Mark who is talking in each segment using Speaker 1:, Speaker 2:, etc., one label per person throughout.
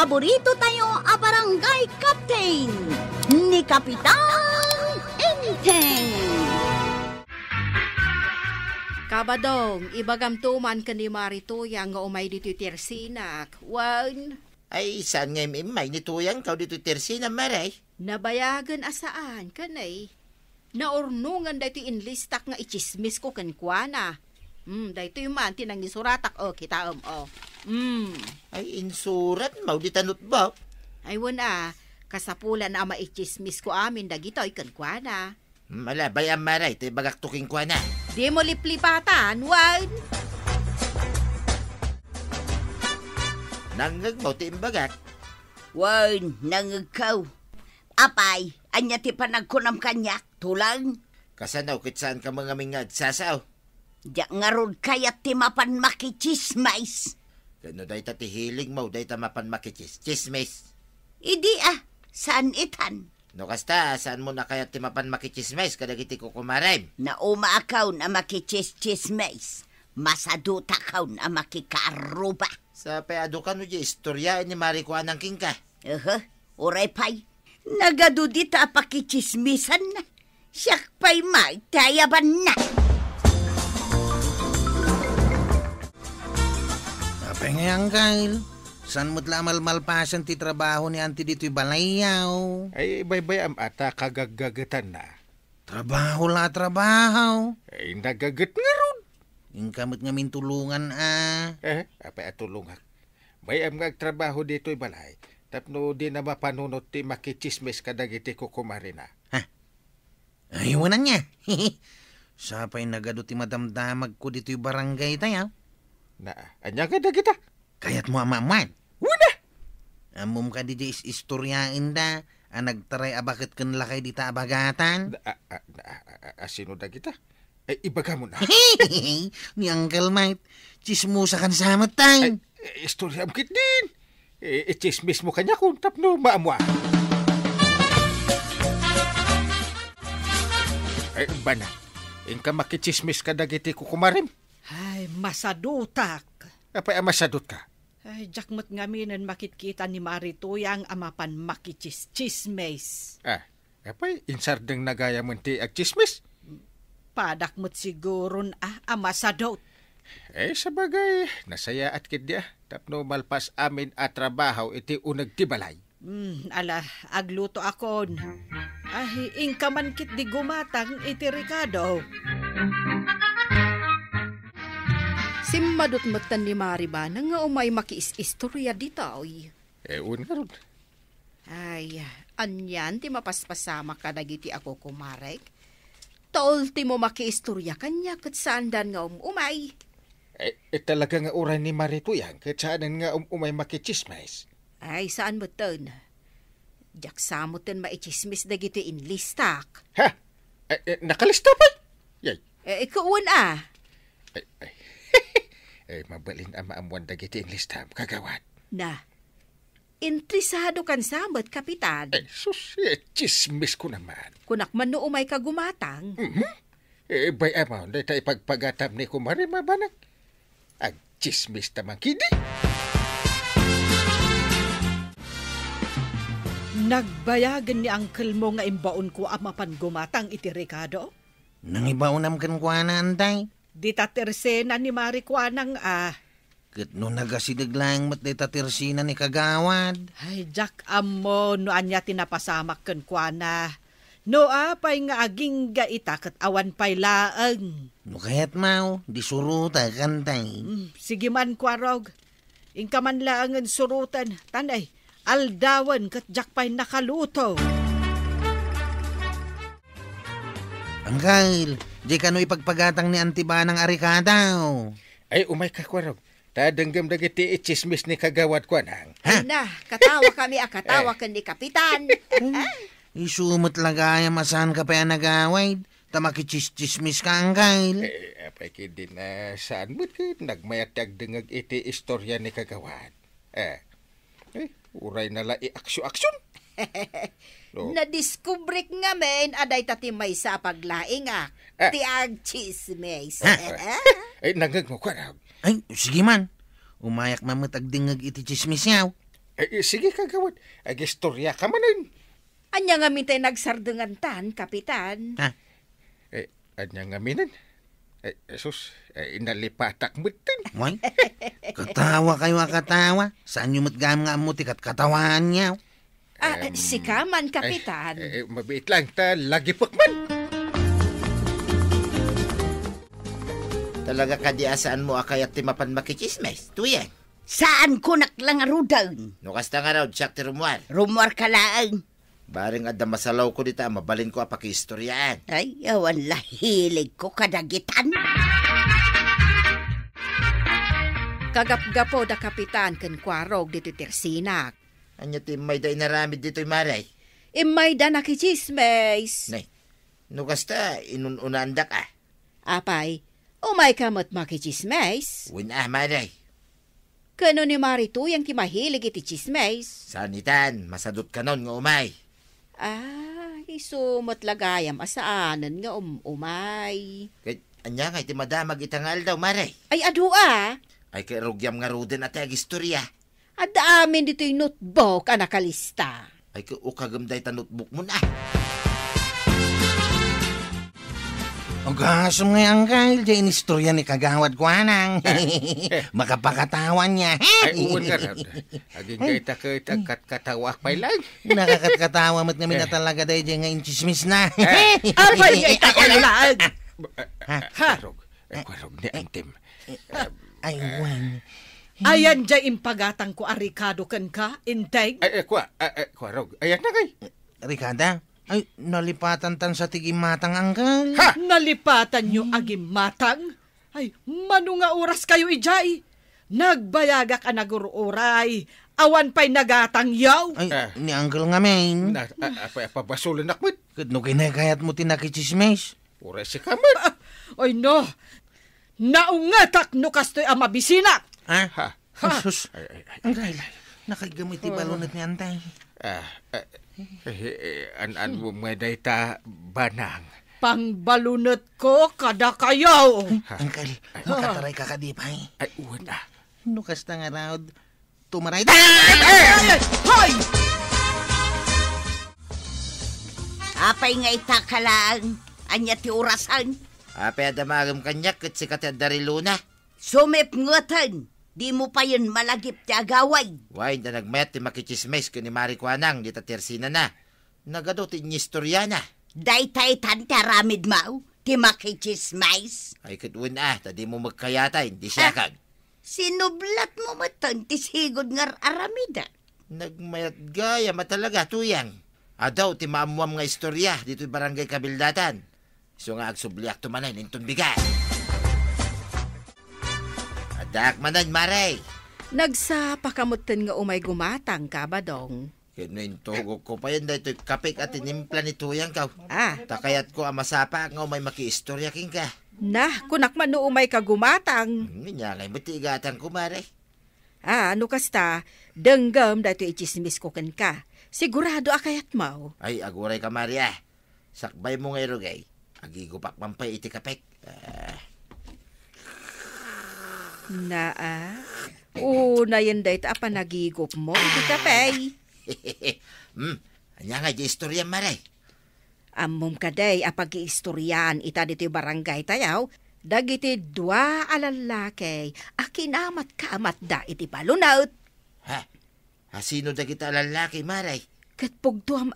Speaker 1: paborito tayo a barangay captain ni Kapitan Enteng.
Speaker 2: Kabadong, ibagam tuman ka ni Marituyang nga umay dito tersinak. Wan,
Speaker 3: Ay, saan nga may nituyang kau dito tersina, maray?
Speaker 2: nabayagan asaan kanay. Naurnungan dito inlistak nga ichismis ko kankwana. Dito yung man tinang nisuratak kita o.
Speaker 3: Ay, insurat, mauditanot ba?
Speaker 2: Ay wana, kasapulan na maichismis ko amin dagito ay kankwana.
Speaker 3: Malabay ang maray, tayo bagaktuking kwa na.
Speaker 2: Di mo liplipatan, wan.
Speaker 3: Nangag mo, tiimbagak.
Speaker 1: Wan, nangagaw. Apay, anya ti panagkunam kanyak, tulang.
Speaker 3: Kasanaw, kitsaan ka mga mingag sasaw.
Speaker 1: Diyak nga rod kayat ti mapan makichismais.
Speaker 3: Kano dahi ta tihiling mo, dahi ta mapan makichismis.
Speaker 1: Idi saan itan?
Speaker 3: No kasta, saan mo na kaya timapan makichismis kadagiti ko kumarem?
Speaker 1: Na umaakaw na makichismais. Masaduta kaw na makikaruba.
Speaker 3: Sa peado ka no di istorya ni Marikuan ng king ka.
Speaker 1: Oray pay. Nagadudita pakichismisan na. Siyak pa'y may tayaban na.
Speaker 4: Apay ngayang Kyle, saan mo't lamal-malpasan ti trabaho ni Auntie dito'y balayaw?
Speaker 5: Ay, bay-bay am ata kagagagatan na.
Speaker 4: Trabaho la trabaho.
Speaker 5: Ay, nagagat nga ron.
Speaker 4: Yung kamot nga mintulungan
Speaker 5: Apay atulungak. Bay am nga trabaho dito'y balay. Tapno di na mapanunot ti makichismis kadagiti ko kumarina.
Speaker 4: Aywan na niya. Sapay nagado ti madamdamag ko dito'y barangay tayo.
Speaker 5: Anya ka dagita?
Speaker 4: Kaya't mo amaman.
Speaker 5: Una!
Speaker 4: Amom ka di istoryain da. Nagtaray bakit kan lakay di ta abagatan.
Speaker 5: Sino dagita? Ay, ibaga mo na.
Speaker 4: Ni Uncle Mike. Chismusa kan samat tayo.
Speaker 5: Istorya am kit din. Chismis mo kanya kung tapno maamwa. Ay, bana. Ingka makichismis ka dagiti ko kumarim.
Speaker 2: Ay, masadutak.
Speaker 5: Apay masadot ka.
Speaker 2: Ay, jakmat ngaminan makitkita ni Marituyang amapan makichismes.
Speaker 5: Apay, insardeng nagaya mo ti agchismis.
Speaker 2: Padakmat siguron amasadot.
Speaker 5: Sabagay, nasaya at kidya. Tapno malpas amin at trabaho iti unag tibalay.
Speaker 2: Agluto akon. Ay, ingka man kit di gumatang iti Ricardo. Simmadot matan ni Mariba na nga umay makiis-istorya dito.
Speaker 5: Un nga ron.
Speaker 2: Ay, anyan ti mapaspasama ka dagiti ako kumarek. Tol ti mo makiistorya kanya kat saan dan nga umay.
Speaker 5: Talaga nga uray ni Marituyang kat saan nga umay makichismis.
Speaker 2: Ay, saan mo ton? Diyak samutin maichismis dagiti inlistak.
Speaker 5: Nakalista pa? Yay.
Speaker 2: Ikuun
Speaker 5: Mabalin ang maamuan dagiti inlistam, kagawad.
Speaker 2: Na, intrisado kan samot, Kapitan.
Speaker 5: Chismis ko naman.
Speaker 2: Kunak man no umay kagumatang.
Speaker 5: Bay amaw, dahi tayo pagpagatam ni kumari mabanag. Ag chismis tamang kidi.
Speaker 2: Nagbayagan ni Uncle mo nga imbaon ko amapan gumatang iti Ricardo?
Speaker 4: Nangibaunam kan kwa na antay.
Speaker 2: Di tatersena ni Marikwanang
Speaker 4: Kat no nagasidaglang mat di tatersina ni kagawad.
Speaker 2: Ay, Jack amo, no anya tinapasamak kan kwa na. No apay nga aging gaita kat awan pay laang.
Speaker 4: No kaya't mau, di suruta kantay.
Speaker 2: Sige man kwarog. Ingka man laangan surutan. Tanay, aldawan kat Jack pay nakaluto.
Speaker 4: Angkail, di ka no ipagpagatang ni Antibanang arikadaw.
Speaker 5: Ay, umay ka kwarog. Tadanggam dagiti ichismis ni kagawad ko nang.
Speaker 2: Ay na, katawa kami katawa kan ni Kapitan.
Speaker 4: Isumot lagaya masan ka pa nagaway. Tamakichismis ka, Angkail.
Speaker 5: Apay kidi na saan mo ka nagmayatag dengag iti istorya ni kagawad. Uray nala i-aksyon-aksyon.
Speaker 2: Nadiskubre nga men aday tati may sa paglaing ti agchismes.
Speaker 5: Ay, nangag mo kwarag.
Speaker 4: Ay, sige man. Umayak mamatag dingag iti chismis yaw.
Speaker 5: Sige kagawad. Agistorya ka manin.
Speaker 2: Anya nga mintay nagsardengan tan, kapitan.
Speaker 5: Anya nga minan. Sus, inalipatak mo din.
Speaker 4: Why? Katawa kayo katawa. Saan yung matgam nga mo tikat katawan niya?
Speaker 2: Si Kaman, kapitan.
Speaker 5: Mabait lang ta, lagi pakman.
Speaker 3: Talaga kadiasaan mo akayat timapan makichismes. Tuyan.
Speaker 1: Saan ko naklangarudan?
Speaker 3: No kasta nga raw, siyak ti rumwar.
Speaker 1: Rumor ka laang.
Speaker 3: Baring adda masalaw ko dita, mabalin ko apakiistoryaan.
Speaker 1: Ay, awan lahilig ko kadagitan.
Speaker 2: Kagap-gapo da kapitan ken kwarog dito tersinak.
Speaker 3: Anya ti may da inaramid dito'y maray.
Speaker 2: Imay da nakichismes.
Speaker 3: Nay, no kasta, inununandak ah.
Speaker 2: Apay, umay kamot makichismes.
Speaker 3: Win maray.
Speaker 2: Kano ni Marito yung kimahilig iti chismes?
Speaker 3: Sanitan, masadot ka nun nga umay.
Speaker 2: Isumot lagayam asaanan nga umay.
Speaker 3: Kaya anya nga iti madamag itangal daw maray.
Speaker 2: Ay adua,
Speaker 3: Ay kay rugyam nga ruden at agistorya.
Speaker 2: adaamin dito'y notebook a nakalista.
Speaker 3: Ay kay ukagamday ta notebook mo na.
Speaker 4: O gasom nga Uncle, dyan istorya ni kagawad ko anang. Makapakatawan niya.
Speaker 5: Ay, uwan ka raw. Aging kayo katawa pa lang.
Speaker 4: Nakakatkatawa mat kami na talaga dahil dyan nga inchismis na.
Speaker 2: Alpay nga itakalalaan.
Speaker 5: Kwarog ni Antim.
Speaker 4: Ay, wan.
Speaker 6: Ayan dyan impagatang ko arikado kan ka, integ.
Speaker 5: Kwarog. Ayan na kay.
Speaker 4: Ricada, ay, nalipatan tan sa tigimatang Uncle.
Speaker 5: Ha!
Speaker 6: Nalipatan nyo agim matang. Ay, mano nga oras kayo ijay. Nagbayagak a nagururay. Awan pa'y nagatang yaw.
Speaker 4: Ay, ni Uncle nga main.
Speaker 5: Pabasulan akmat.
Speaker 4: Kadno kinakayat mo tinakichismis.
Speaker 5: Ura si Kaman.
Speaker 6: Ay no, naungatak no kastoy ang mabisina.
Speaker 5: Ha?
Speaker 4: Sus. Uncle, nakagamit ibalunat ni Antay.
Speaker 5: An mo may ta banang.
Speaker 6: Pangbalunot ko kada kayaw.
Speaker 4: Uncle, makataray ka kadipay.
Speaker 5: Ay, uwan na.
Speaker 4: Nukas na nga raw, tumaray.
Speaker 6: Hoy!
Speaker 1: Apay nga itakalaan. Anya ti orasan.
Speaker 3: Apay adamagam kanyak kat si Dariluna.
Speaker 1: Sumip ngatan. Di mo pa yun malagip ti agaway.
Speaker 3: Why na nagmayat ti makichismes ko ni Mari Kuanang di tatersina na. Nagado ti istorya na.
Speaker 1: Daytay tan taramid mau. Ti makichismais.
Speaker 3: Ay katwin tadi mo magkayatay, di siya kag.
Speaker 1: Sinublat mo matan ti sigod ngar aramida.
Speaker 3: Nagmayat gaya matalaga tuyang. Adaw ti maamuam nga istorya dito'y barangay Kabildatan. So nga agsubliak tumanay nintong bigay. Adak manan maray.
Speaker 2: Nagsapakamutan nga umay gumatang ka ba dong?
Speaker 3: Kinintugog ko pa yan dito'y kapik at tinimpla ni tuyang kaw. Takayat ko ang masapa nga umay makiistorya king ka.
Speaker 2: Kunak man no umay ka gumatang.
Speaker 3: Nga ngay matigatan ko maray.
Speaker 2: Ano kasta, denggam dito ichismis ko ken ka. Sigurado akayat mo.
Speaker 3: Ay, aguray ka Maria. Sakbay mo ngay rugay. Agigupak mampay iti kapik.
Speaker 2: Una yan dahit apa nagigop mo, iti kapay.
Speaker 3: Anya nga di istorya maray.
Speaker 2: Amom kaday apag-iistoryan ita dito barangay tayaw, dagiti dua alalakay, akinamat kamat da iti palunaut.
Speaker 3: Sino da kita lalaki maray?
Speaker 2: Katpugtuam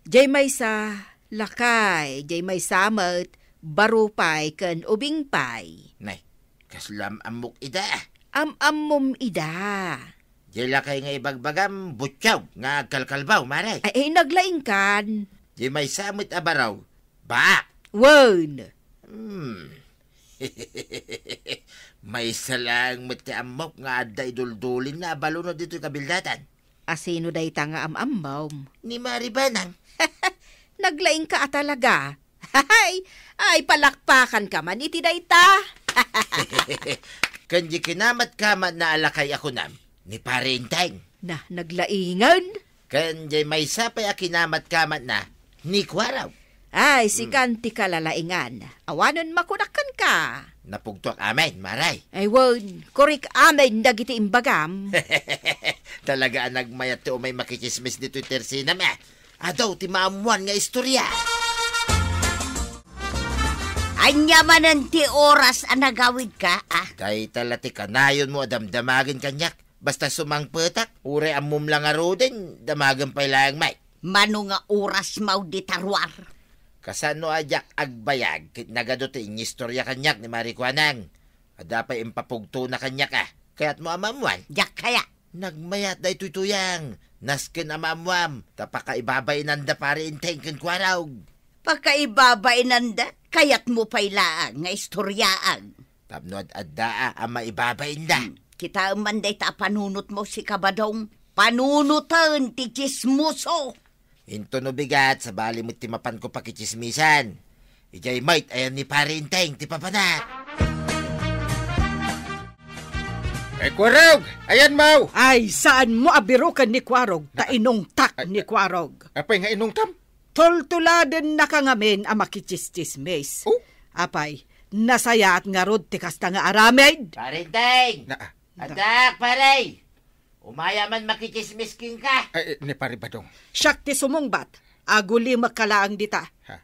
Speaker 2: jay may sa lakay, jay may samet, barupay, ken ubingpay.
Speaker 3: Nay, kaslam amok ida.
Speaker 2: Amom ida.
Speaker 3: Jay lakay nga ibagbagam, butyaw, nga kalkalbaw maray.
Speaker 2: Ay naglaing kan.
Speaker 3: Jay may samit abaraw, ba?
Speaker 2: Wen.
Speaker 3: May salang mati amok nga aday duldulin na balunod dito Kabildatan.
Speaker 2: Asino day ta nga amambawm?
Speaker 3: Ni Maribanang.
Speaker 2: Naglaing ka talaga. Ay, palakpakan ka man iti day ta.
Speaker 3: Kanji kinamat kamat na alakay ako nam, ni Parinteng.
Speaker 2: Naglaingan?
Speaker 3: Kanji may sapay akinamat kamat na, ni Kwaraw.
Speaker 2: Ay, si kanti ka lalaingan. Awanon makunakan ka.
Speaker 3: Napugtok amin, maray.
Speaker 2: Ay, wan, korik amin dagiti imbagam.
Speaker 3: Talaga nagmayat ti umay makichismis dito tersina me. Adaw ti maamuan nga istorya.
Speaker 1: Anya manan ti oras ang nagawid ka,
Speaker 3: Kay talati kanayon mo damdamagin kanyak. Basta sumangpetak, ure amum lang arodin, damagan pa ilang may.
Speaker 1: Mano nga oras mau di tarwar.
Speaker 3: Kasano ajak agbayag, kit nagadot yung istorya kanyak ni Marikuanang. Adapay impapugto na kanyak Kaya't mo amamuan.
Speaker 1: Jak kaya.
Speaker 3: Nagmayat da ito'y tuyang. Naskin amamuam, tapakaibabay nanda pari inteng kenkwaraw.
Speaker 1: Pagkaibabay nanda, kayat mo pailaan nga istoryaan.
Speaker 3: Tapno addaa ama ibabay nda.
Speaker 1: Kita manday ta panunot mo si Kabadong. Panunutan ti chismoso.
Speaker 3: Into no bigat, sa bali mo't timapan ko pakichismisan. Ijay might, ayan ni parinteng, ti papanak.
Speaker 5: Kwarog! Ayan, Mau!
Speaker 6: Ay, saan mo abirukan ni Kwarog? Tainong tak ni Kwarog.
Speaker 5: Apay nga inong tam?
Speaker 6: Tultuladen na kangamin ang makichistismes.
Speaker 5: Oh?
Speaker 6: Apay, nasaya at nga rod tikas na nga aramid.
Speaker 3: Parinteng! Adak, paray! Umaya man makichismis king ka.
Speaker 5: Ay, ni pare Badong.
Speaker 6: Siyak ti sumungbat, aguli makalaang dita.
Speaker 5: Ha?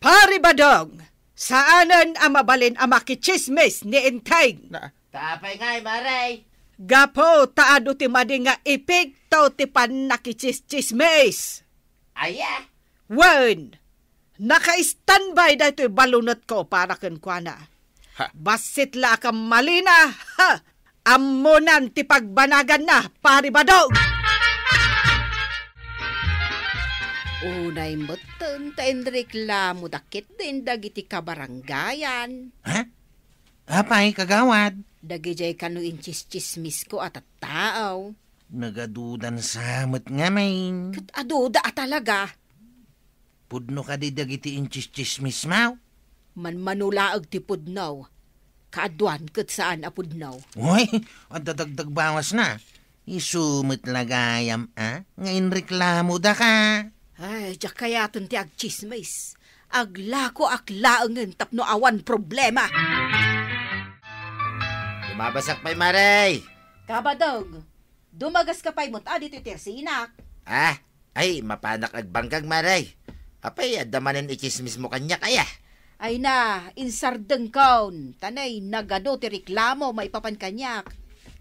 Speaker 6: Pari Badong, saanan ang mabalin ang makichismes ni Inteng?
Speaker 3: Tapay nga'y, maray.
Speaker 6: Gapo, taado ti madi nga ipikto ti pan nakichismes.
Speaker 3: Aya.
Speaker 6: Wen, naka-standby da ito'y balunot ko para kenkwana.
Speaker 5: Ha?
Speaker 6: Basit la ka malina, ha! Amunan ti pagbanagan na, pari Badong!
Speaker 2: Unay moten, taen reklamo dakit din dagiti kabarangayan.
Speaker 4: Ha? Apay, kagawad.
Speaker 2: Dagijay kanu inchis-chismis ko at tao.
Speaker 4: Nagadudan samot nga main.
Speaker 2: Kat aduda talaga.
Speaker 4: Pudno ka di dagiti inchis-chismis mau.
Speaker 2: Manmanulaag ti pudnaw. Kaadwan kat saan apudnaw.
Speaker 4: Uy, at dadagdag bawas na. Isumit lagayam, Ngayon reklamo da ka.
Speaker 2: Ay, diyak kayaton ti agchismis. Aglako aklaangan tapno awan problema.
Speaker 3: Lumabasak pa'y, maray.
Speaker 2: Kabadog, dumagas ka pa'y muta dito tersinak.
Speaker 3: Ay, mapanak agbangkag, maray. Apay, adamanin ichismis mo kanya kaya.
Speaker 2: Ay na, insardeng kaon. Tanay, nagado ti reklamo, may papan kanyak.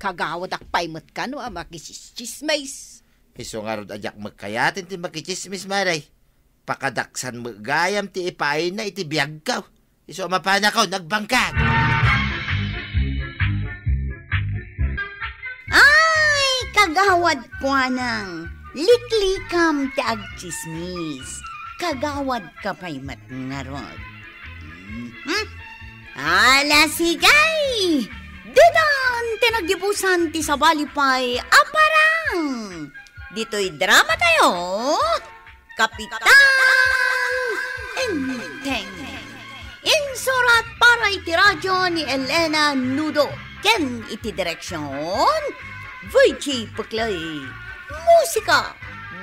Speaker 2: Kagawad akpay mat kano ang makichismis.
Speaker 3: Iso nga rod ajak magkayatin ti makichismis, maray. Pakadaksan magayam ti ipaay na iti biyag ka. Iso mapana ka, nagbangkag.
Speaker 1: Ay, kagawad ko nang. Liklikam ti agchismis. Kagawad ka pa'y matngarod. Ala sigay! Didan tinagibusan ti sabalipay aparang! Dito'y drama tayo! Kapitan Inteng! Insurat para iti radyo ni Elena Nudo. Ken iti direksyon Vici Puklay. Musika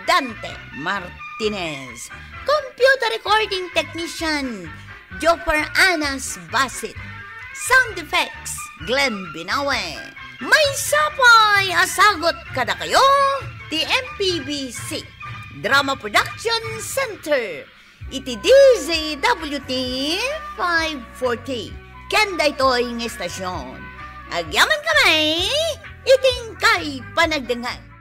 Speaker 1: Dante Martinez. Computer recording technician Jopper Anas Basit. Sound effects Glenn Binawe. May sapay asagot kada kayo ti MPBC Drama Production Center iti DZWT 540 Kenda ito'y ng estasyon. Agyaman kamay iting kay panagdangan.